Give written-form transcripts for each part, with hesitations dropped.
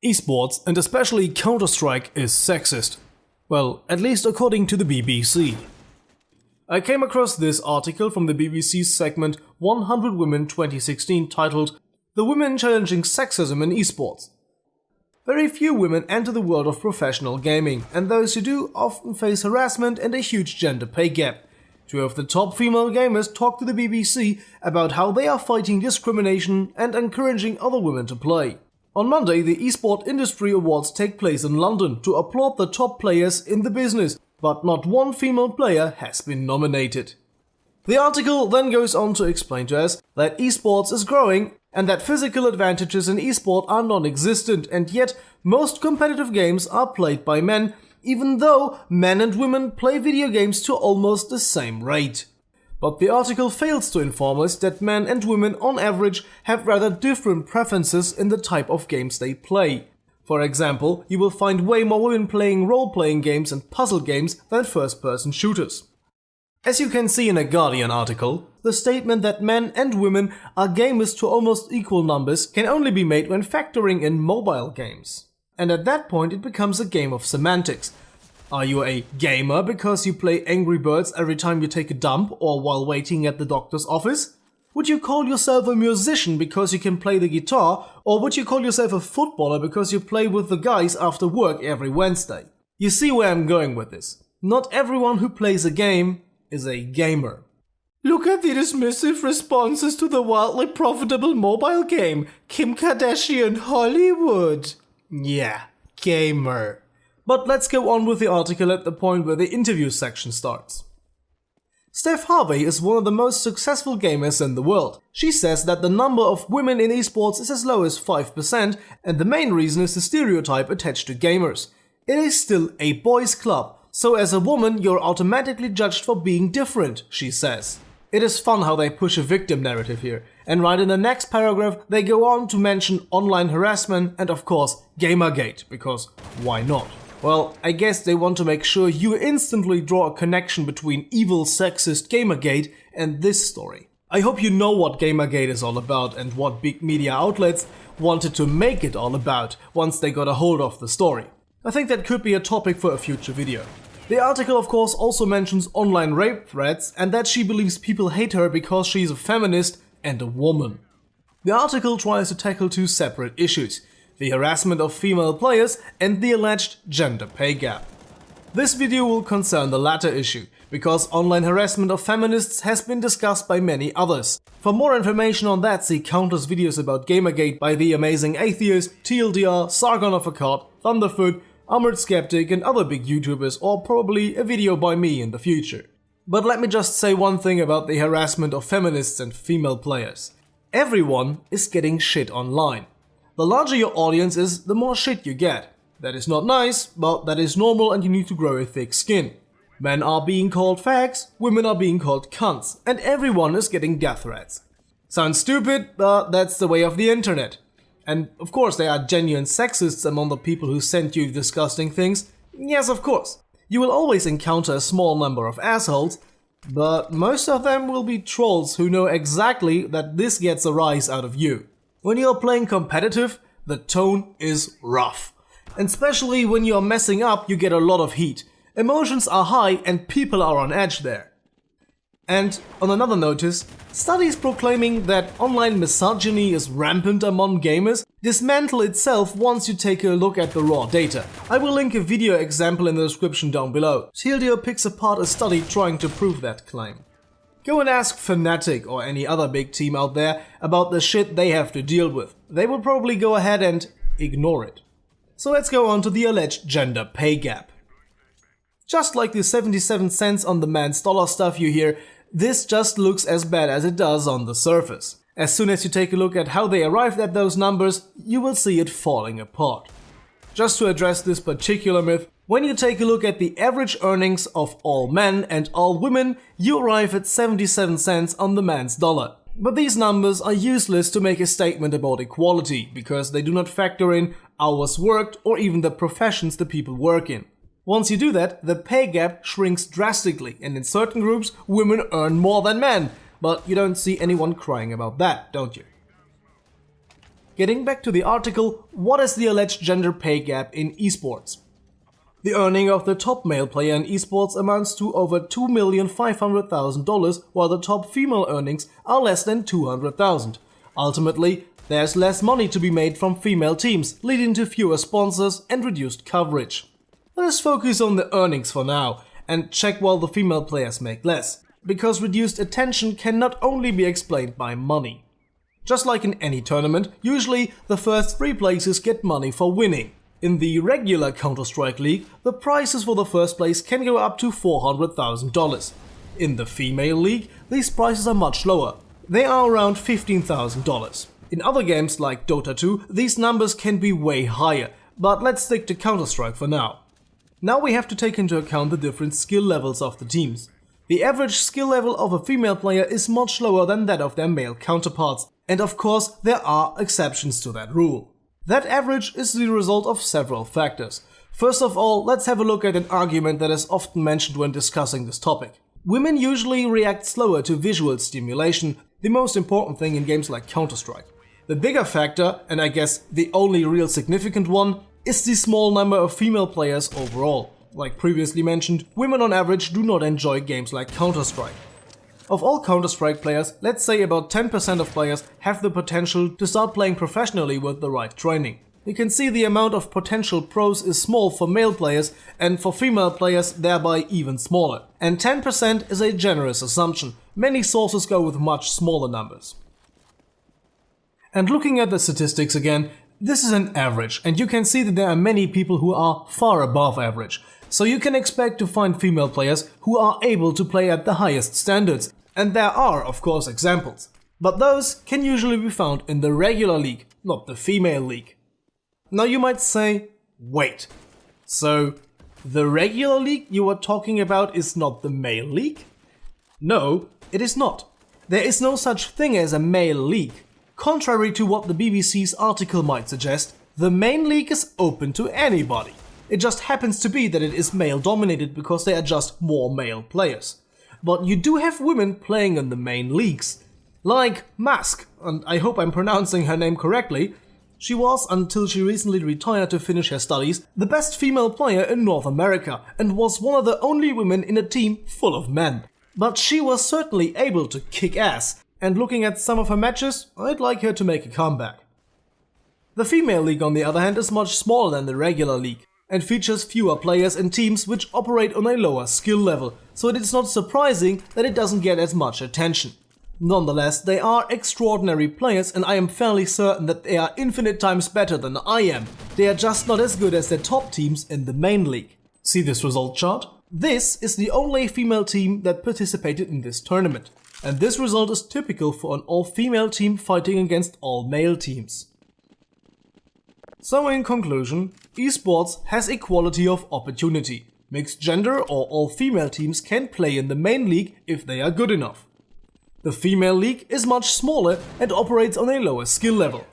Esports, and especially Counter-Strike, is sexist. Well, at least according to the BBC. I came across this article from the BBC's segment 100 Women 2016 titled "The Women Challenging Sexism in Esports." Very few women enter the world of professional gaming, and those who do often face harassment and a huge gender pay gap. Two of the top female gamers talked to the BBC about how they are fighting discrimination and encouraging other women to play. On Monday, the eSport Industry Awards take place in London to applaud the top players in the business, but not one female player has been nominated. The article then goes on to explain to us that esports is growing and that physical advantages in esport are non-existent, and yet most competitive games are played by men, even though men and women play video games to almost the same rate. But the article fails to inform us that men and women on average have rather different preferences in the type of games they play. For example, you will find way more women playing role-playing games and puzzle games than first-person shooters. As you can see in a Guardian article, the statement that men and women are gamers to almost equal numbers can only be made when factoring in mobile games. And at that point it becomes a game of semantics. Are you a gamer because you play Angry Birds every time you take a dump or while waiting at the doctor's office? Would you call yourself a musician because you can play the guitar, or would you call yourself a footballer because you play with the guys after work every Wednesday? You see where I'm going with this. Not everyone who plays a game is a gamer. Look at the dismissive responses to the wildly profitable mobile game, Kim Kardashian Hollywood. Yeah, gamer. But let's go on with the article at the point where the interview section starts. Steph Harvey is one of the most successful gamers in the world. She says that the number of women in esports is as low as 5%, and the main reason is the stereotype attached to gamers. It is still a boys' club, so as a woman you're automatically judged for being different, she says. It is fun how they push a victim narrative here, and right in the next paragraph they go on to mention online harassment and of course Gamergate, because why not? Well, I guess they want to make sure you instantly draw a connection between evil sexist Gamergate and this story. I hope you know what Gamergate is all about and what big media outlets wanted to make it all about once they got a hold of the story. I think that could be a topic for a future video. The article of course also mentions online rape threats and that she believes people hate her because she's a feminist and a woman. The article tries to tackle two separate issues: the harassment of female players and the alleged gender pay gap. This video will concern the latter issue, because online harassment of feminists has been discussed by many others. For more information on that, see countless videos about Gamergate by The Amazing Atheist, TLDR, Sargon of Akkad, Thunderfoot, Armored Skeptic and other big YouTubers, or probably a video by me in the future. But let me just say one thing about the harassment of feminists and female players. Everyone is getting shit online. The larger your audience is, the more shit you get. That is not nice, but that is normal and you need to grow a thick skin. Men are being called fags, women are being called cunts, and everyone is getting death threats. Sounds stupid, but that's the way of the internet. And of course there are genuine sexists among the people who send you disgusting things. Yes, of course. You will always encounter a small number of assholes, but most of them will be trolls who know exactly that this gets a rise out of you. When you're playing competitive, the tone is rough. And especially when you're messing up, you get a lot of heat. Emotions are high and people are on edge there. And on another notice, studies proclaiming that online misogyny is rampant among gamers dismantle itself once you take a look at the raw data. I will link a video example in the description down below. TLDR picks apart a study trying to prove that claim. Go and ask Fnatic or any other big team out there about the shit they have to deal with. They will probably go ahead and ignore it. So let's go on to the alleged gender pay gap. Just like the 77 cents on the man's dollar stuff you hear, this just looks as bad as it does on the surface. As soon as you take a look at how they arrived at those numbers, you will see it falling apart. Just to address this particular myth, when you take a look at the average earnings of all men and all women, you arrive at 77 cents on the man's dollar. But these numbers are useless to make a statement about equality, because they do not factor in hours worked or even the professions the people work in. Once you do that, the pay gap shrinks drastically, and in certain groups, women earn more than men. But you don't see anyone crying about that, don't you? getting back to the article, what is the alleged gender pay gap in eSports? The earning of the top male player in eSports amounts to over $2,500,000, while the top female earnings are less than $200,000. Ultimately, there's less money to be made from female teams, leading to fewer sponsors and reduced coverage. Let us focus on the earnings for now, and check while the female players make less, because reduced attention can not only be explained by money. Just like in any tournament, usually the first 3 places get money for winning. In the regular Counter-Strike League, the prizes for the first place can go up to $400,000. In the female league, these prices are much lower. They are around $15,000. In other games like Dota 2, these numbers can be way higher, but let's stick to Counter-Strike for now. Now we have to take into account the different skill levels of the teams. The average skill level of a female player is much lower than that of their male counterparts, and of course there are exceptions to that rule. That average is the result of several factors. First of all, let's have a look at an argument that is often mentioned when discussing this topic. Women usually react slower to visual stimulation, the most important thing in games like Counter-Strike. The bigger factor, and I guess the only real significant one, is the small number of female players overall. Like previously mentioned, women on average do not enjoy games like Counter-Strike. Of all Counter-Strike players, let's say about 10% of players have the potential to start playing professionally with the right training. You can see the amount of potential pros is small for male players, and for female players thereby even smaller. And 10% is a generous assumption. Many sources go with much smaller numbers. And looking at the statistics again, this is an average, and you can see that there are many people who are far above average. So you can expect to find female players who are able to play at the highest standards. And there are, of course, examples. But those can usually be found in the regular league, not the female league. Now you might say, wait, so the regular league you are talking about is not the male league? No, it is not. There is no such thing as a male league. Contrary to what the BBC's article might suggest, the main league is open to anybody. It just happens to be that it is male dominated because there are just more male players. But you do have women playing in the main leagues. Like Mask, and I hope I'm pronouncing her name correctly. She was, until she recently retired to finish her studies, the best female player in North America and was one of the only women in a team full of men. But she was certainly able to kick ass, and looking at some of her matches, I'd like her to make a comeback. The female league, on the other hand, is much smaller than the regular league, and features fewer players and teams which operate on a lower skill level, so it is not surprising that it doesn't get as much attention. Nonetheless, they are extraordinary players, and I am fairly certain that they are infinite times better than I am. They are just not as good as their top teams in the main league. See this result chart? This is the only female team that participated in this tournament, and this result is typical for an all-female team fighting against all male teams. So in conclusion, eSports has equality of opportunity. Mixed gender or all-female teams can play in the main league if they are good enough. The female league is much smaller and operates on a lower skill level.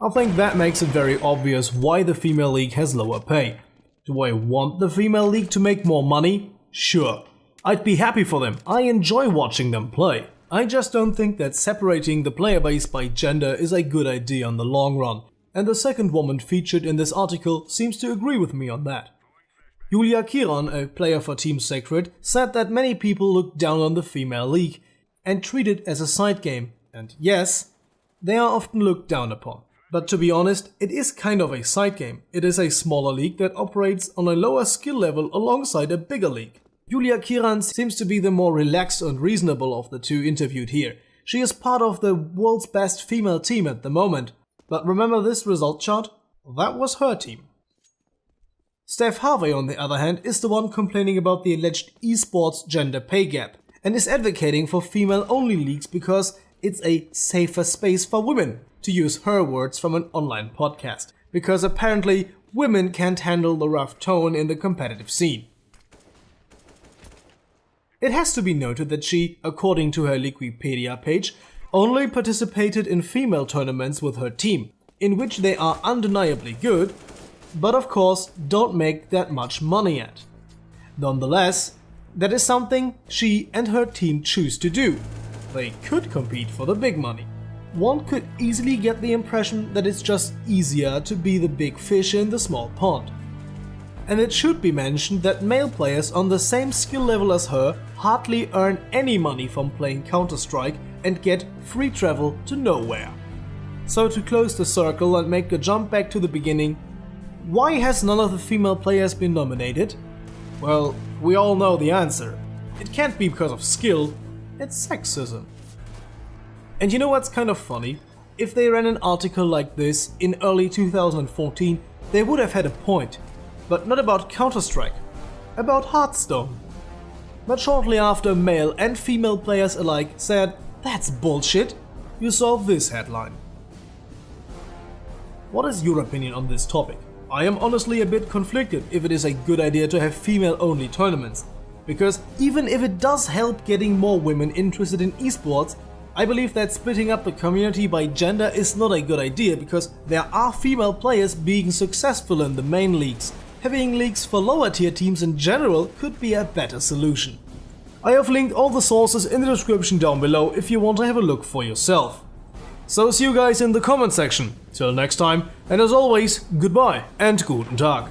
I think that makes it very obvious why the female league has lower pay. Do I want the female league to make more money? Sure. I'd be happy for them. I enjoy watching them play. I just don't think that separating the player base by gender is a good idea in the long run. And the second woman featured in this article seems to agree with me on that. Julia Kiran, a player for Team Sacred, said that many people look down on the female league and treat it as a side game. And yes, they are often looked down upon. But to be honest, it is kind of a side game. It is a smaller league that operates on a lower skill level alongside a bigger league. Julia Kiran seems to be the more relaxed and reasonable of the two interviewed here. She is part of the world's best female team at the moment. But remember this result chart? That was her team. Steph Harvey, on the other hand, is the one complaining about the alleged eSports gender pay gap and is advocating for female-only leagues because it's a safer space for women, to use her words from an online podcast, because apparently women can't handle the rough tone in the competitive scene. It has to be noted that she, according to her Wikipedia page, only participated in female tournaments with her team, in which they are undeniably good, but of course don't make that much money at. Nonetheless, that is something she and her team choose to do. They could compete for the big money. one could easily get the impression that it's just easier to be the big fish in the small pond. And it should be mentioned that male players on the same skill level as her hardly earn any money from playing Counter-Strike and get free travel to nowhere. So to close the circle and make a jump back to the beginning, why has none of the female players been nominated? Well, we all know the answer. It can't be because of skill, it's sexism. And you know what's kind of funny? If they ran an article like this in early 2014, they would have had a point. But not about Counter-Strike, about Hearthstone. But shortly after, male and female players alike said, "That's bullshit," you saw this headline. What is your opinion on this topic? I am honestly a bit conflicted if it is a good idea to have female-only tournaments, because even if it does help getting more women interested in eSports, I believe that splitting up the community by gender is not a good idea, because there are female players being successful in the main leagues. Having leagues for lower tier teams in general could be a better solution. I have linked all the sources in the description down below if you want to have a look for yourself. So see you guys in the comment section. Till next time, and as always, goodbye and guten Tag.